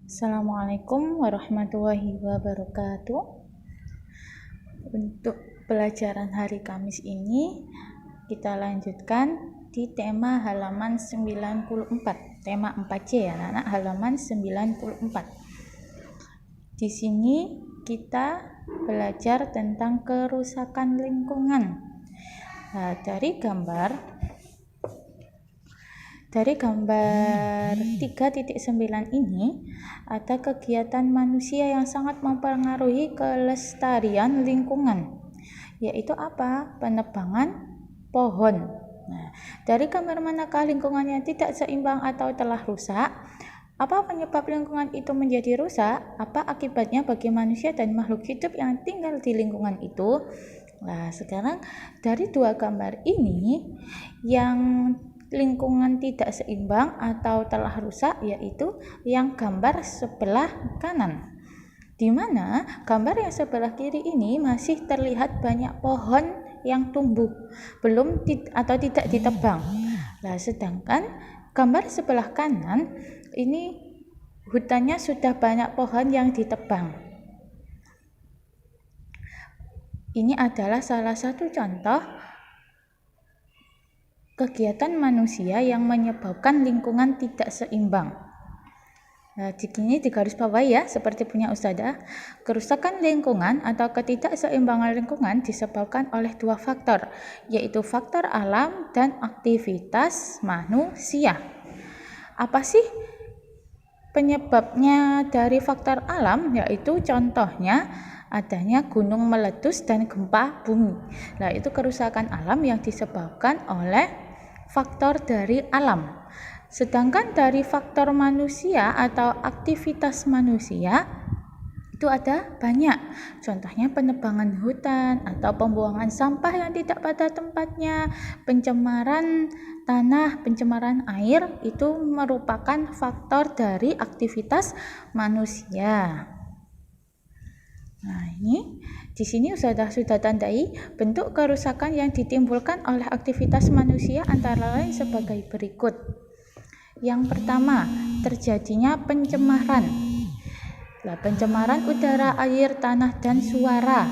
Assalamualaikum warahmatullahi wabarakatuh. Untuk pelajaran hari Kamis ini kita lanjutkan di tema halaman 94, tema 4C ya anak-anak, halaman 94. Di sini kita belajar tentang kerusakan lingkungan. Nah, dari gambar 3.9 ini ada kegiatan manusia yang sangat mempengaruhi kelestarian lingkungan, yaitu apa? Penebangan pohon. Nah, dari gambar manakah lingkungannya tidak seimbang atau telah rusak? Apa penyebab lingkungan itu menjadi rusak? Apa akibatnya bagi manusia dan makhluk hidup yang tinggal di lingkungan itu? Nah, sekarang dari dua gambar ini yang lingkungan tidak seimbang atau telah rusak yaitu yang gambar sebelah kanan, di mana gambar yang sebelah kiri ini masih terlihat banyak pohon yang tumbuh belum atau tidak ditebang. Nah, sedangkan gambar sebelah kanan ini hutannya sudah banyak pohon yang ditebang. Ini adalah salah satu contoh kegiatan manusia yang menyebabkan lingkungan tidak seimbang. Nah, di sini digarisbawahi ya, seperti punya Ustazah, kerusakan lingkungan atau ketidakseimbangan lingkungan disebabkan oleh dua faktor, yaitu faktor alam dan aktivitas manusia. Apa sih penyebabnya dari faktor alam? Yaitu contohnya adanya gunung meletus dan gempa bumi. Nah, itu kerusakan alam yang disebabkan oleh faktor dari alam. Sedangkan dari faktor manusia atau aktivitas manusia itu ada banyak. Contohnya penebangan hutan atau pembuangan sampah yang tidak pada tempatnya, pencemaran tanah, pencemaran air, itu merupakan faktor dari aktivitas manusia. Nah, ini di sini sudah tandai bentuk kerusakan yang ditimbulkan oleh aktivitas manusia antara lain sebagai berikut. Yang pertama, terjadinya pencemaran. Nah, pencemaran udara, air, tanah, dan suara.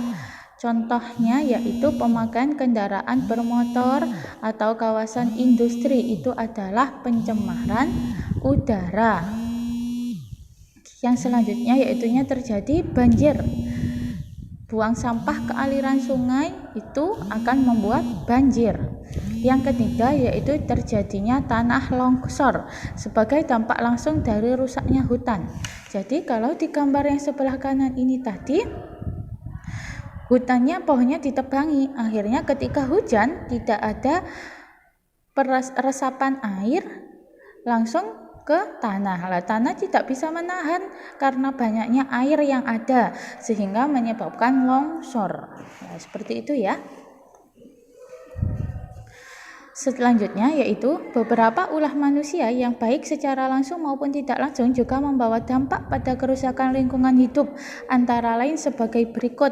Contohnya yaitu pemakaian kendaraan bermotor atau kawasan industri, itu adalah pencemaran udara. Yang selanjutnya yaitu terjadi banjir. Buang sampah ke aliran sungai itu akan membuat banjir. Yang ketiga yaitu terjadinya tanah longsor sebagai dampak langsung dari rusaknya hutan. Jadi kalau di gambar yang sebelah kanan ini tadi, hutannya, pohonnya ditebangi, akhirnya ketika hujan tidak ada resapan air langsung ke tanah. Tanah tidak bisa menahan karena banyaknya air yang ada sehingga menyebabkan longsor. Nah, seperti itu ya. Selanjutnya yaitu beberapa ulah manusia yang baik secara langsung maupun tidak langsung juga membawa dampak pada kerusakan lingkungan hidup, antara lain sebagai berikut.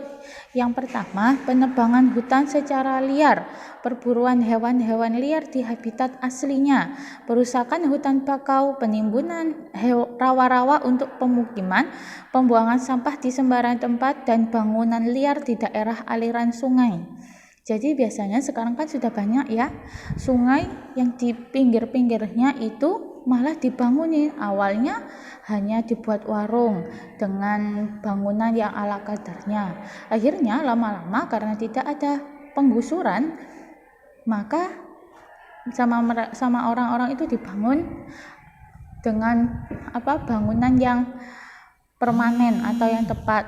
Yang pertama, penebangan hutan secara liar, perburuan hewan-hewan liar di habitat aslinya, perusakan hutan bakau, penimbunan rawa-rawa untuk pemukiman, pembuangan sampah di sembarang tempat, dan bangunan liar di daerah aliran sungai. Jadi biasanya sekarang kan sudah banyak ya sungai yang di pinggir-pinggirnya itu malah dibangunin. Awalnya hanya dibuat warung dengan bangunan yang ala kadarnya. Akhirnya lama-lama karena tidak ada penggusuran, maka sama orang-orang itu dibangun dengan bangunan yang permanen atau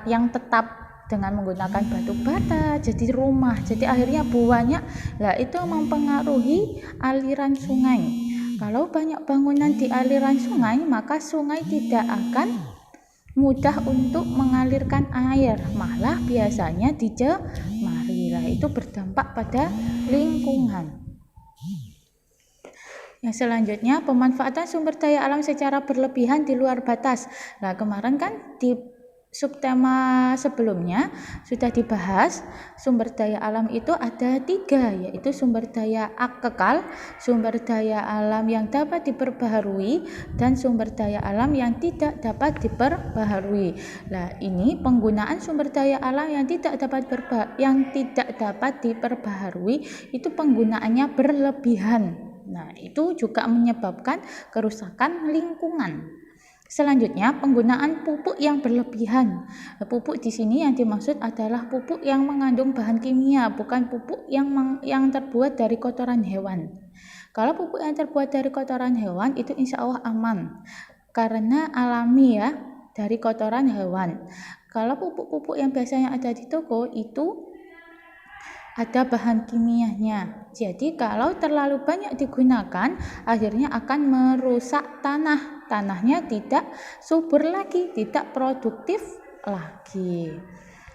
yang tetap dengan menggunakan batu bata, jadi rumah. Jadi akhirnya banyak, itu mempengaruhi aliran sungai. Kalau banyak bangunan di aliran sungai, maka sungai tidak akan mudah untuk mengalirkan air, malah biasanya dicemari. Itu berdampak pada lingkungan. Yang selanjutnya, pemanfaatan sumber daya alam secara berlebihan di luar batas. Kemarin kan di subtema sebelumnya sudah dibahas, sumber daya alam itu ada 3, yaitu sumber daya kekal, sumber daya alam yang dapat diperbaharui, dan sumber daya alam yang tidak dapat diperbaharui. Nah, ini penggunaan sumber daya alam yang tidak dapat diperbaharui itu penggunaannya berlebihan. Nah, itu juga menyebabkan kerusakan lingkungan. Selanjutnya, penggunaan pupuk yang berlebihan. Pupuk di sini yang dimaksud adalah pupuk yang mengandung bahan kimia, bukan pupuk yang terbuat dari kotoran hewan. Kalau pupuk yang terbuat dari kotoran hewan itu insya Allah aman, karena alami ya, dari kotoran hewan. Kalau pupuk-pupuk yang biasanya ada di toko itu ada bahan kimianya. Jadi kalau terlalu banyak digunakan, akhirnya akan merusak tanah. Tanahnya tidak subur lagi, tidak produktif lagi.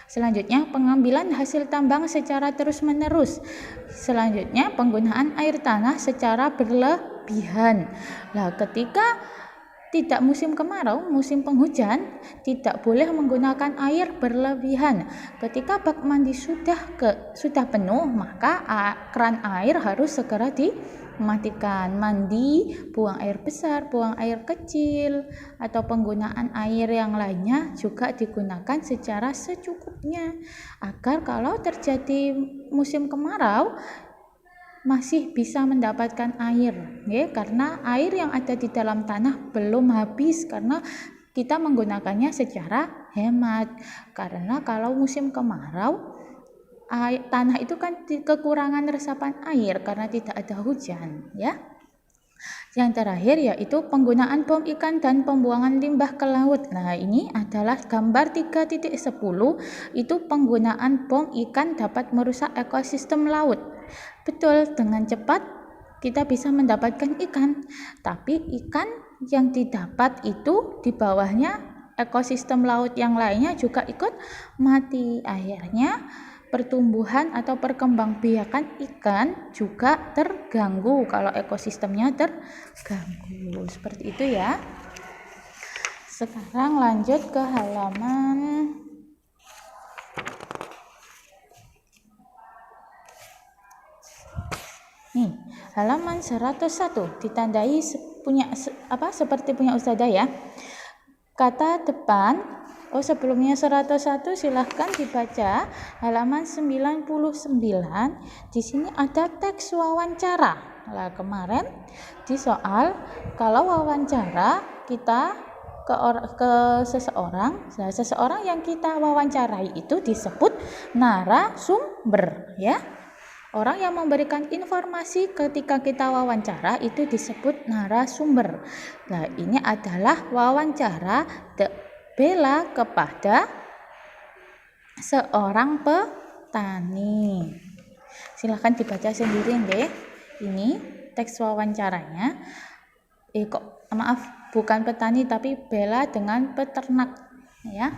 Selanjutnya, pengambilan hasil tambang secara terus-menerus. Selanjutnya, penggunaan air tanah secara berlebihan. Nah, ketika tidak musim kemarau, musim penghujan, tidak boleh menggunakan air berlebihan. Ketika bak mandi sudah penuh, maka keran air harus segera dimatikan. Mandi, buang air besar, buang air kecil, atau penggunaan air yang lainnya juga digunakan secara secukupnya, agar kalau terjadi musim kemarau masih bisa mendapatkan air, ya, karena air yang ada di dalam tanah belum habis karena kita menggunakannya secara hemat. Karena kalau musim kemarau, tanah itu kan kekurangan resapan air karena tidak ada hujan, ya. Yang terakhir yaitu penggunaan bom ikan dan pembuangan limbah ke laut. Nah, ini adalah gambar 3.10, itu penggunaan bom ikan dapat merusak ekosistem laut. Betul, dengan cepat kita bisa mendapatkan ikan, tapi ikan yang didapat itu di bawahnya ekosistem laut yang lainnya juga ikut mati. Akhirnya pertumbuhan atau perkembangbiakan ikan juga terganggu kalau ekosistemnya terganggu. Seperti itu ya. Sekarang lanjut ke halaman halaman 101, ditandai seperti punya Ustazah ya. Kata depan, sebelumnya 101 silahkan dibaca halaman 99. Di sini ada teks wawancara. Nah, kemarin di soal kalau wawancara kita ke seseorang, nah, seseorang yang kita wawancarai itu disebut narasumber, ya. Orang yang memberikan informasi ketika kita wawancara itu disebut narasumber. Nah, ini adalah wawancara Bella kepada seorang petani. Silahkan dibaca sendiri deh. Ini teks wawancaranya. Bukan petani tapi Bella dengan peternak, ya.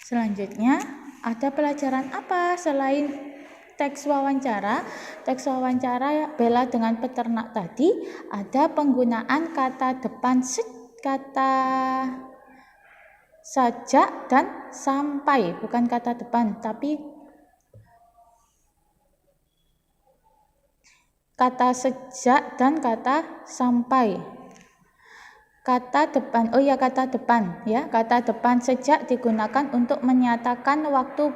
Selanjutnya, ada pelajaran apa selain teks wawancara? Teks wawancara Bella dengan peternak tadi ada penggunaan kata depan kata saja dan sampai, bukan kata depan tapi kata sejak dan kata sampai. Kata depan ya. Kata depan sejak digunakan untuk menyatakan waktu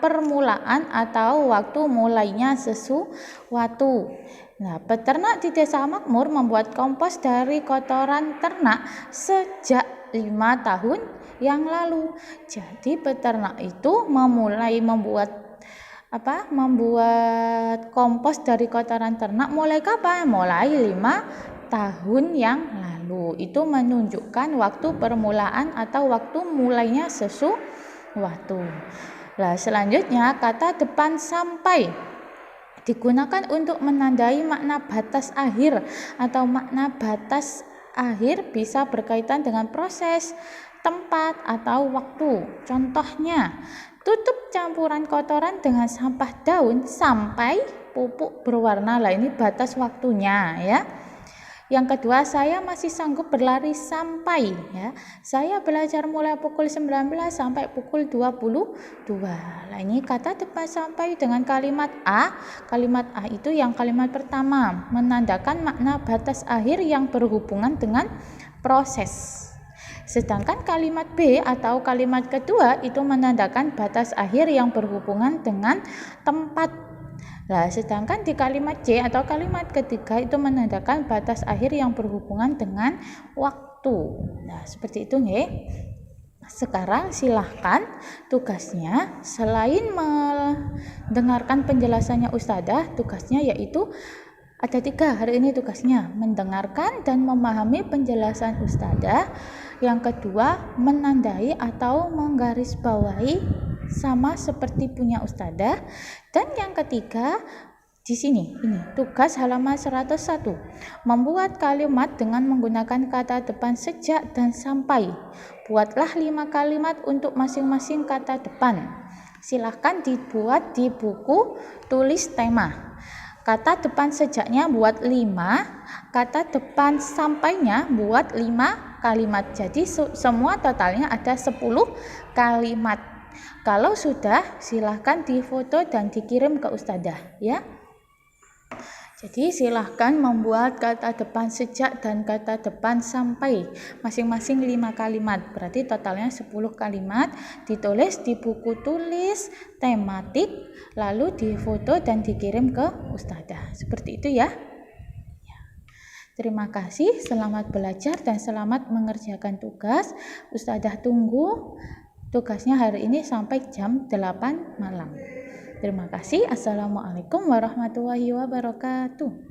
permulaan atau waktu mulainya sesuatu. Nah, peternak di desa makmur membuat kompos dari kotoran ternak sejak 5 tahun yang lalu. Jadi peternak itu memulai membuat kompos dari kotoran ternak mulai kapan? Mulai 5 tahun yang lalu. Itu menunjukkan waktu permulaan atau waktu mulainya sesuatu. Nah, selanjutnya kata depan sampai digunakan untuk menandai makna batas akhir, atau makna batas akhir bisa berkaitan dengan proses, tempat, atau waktu. Contohnya, tutup campuran kotoran dengan sampah daun sampai pupuk berwarna. Lah, ini batas waktunya, ya. Yang kedua, saya masih sanggup berlari sampai, ya. Saya belajar mulai pukul 19 sampai pukul 22. Nah, ini kata depan sampai dengan kalimat A. Kalimat A itu yang kalimat pertama, menandakan makna batas akhir yang berhubungan dengan proses. Sedangkan kalimat B atau kalimat kedua itu menandakan batas akhir yang berhubungan dengan tempat. Nah, sedangkan di kalimat C atau kalimat ketiga itu menandakan batas akhir yang berhubungan dengan waktu. Nah, seperti itu nggih. Sekarang silahkan tugasnya selain mendengarkan penjelasannya Ustadzah, tugasnya yaitu ada 3 hari ini tugasnya, mendengarkan dan memahami penjelasan Ustadzah. Yang kedua, menandai atau menggarisbawahi sama seperti punya Ustadzah. Dan yang ketiga, di sini ini tugas halaman 101, membuat kalimat dengan menggunakan kata depan sejak dan sampai. Buatlah 5 kalimat untuk masing-masing kata depan. Silahkan dibuat di buku tulis tema. Kata depan sejaknya buat 5, kata depan sampainya buat 5 kalimat. Jadi semua totalnya ada 10 kalimat. Kalau sudah, silahkan difoto dan dikirim ke Ustadzah, ya. Jadi silahkan membuat kata depan sejak dan kata depan sampai masing-masing 5 kalimat. Berarti totalnya 10 kalimat, ditulis di buku tulis tematik, lalu difoto dan dikirim ke Ustadzah. Seperti itu ya. Terima kasih, selamat belajar dan selamat mengerjakan tugas. Ustadzah tunggu tugasnya hari ini sampai jam 8 malam. Terima kasih. Assalamualaikum warahmatullahi wabarakatuh.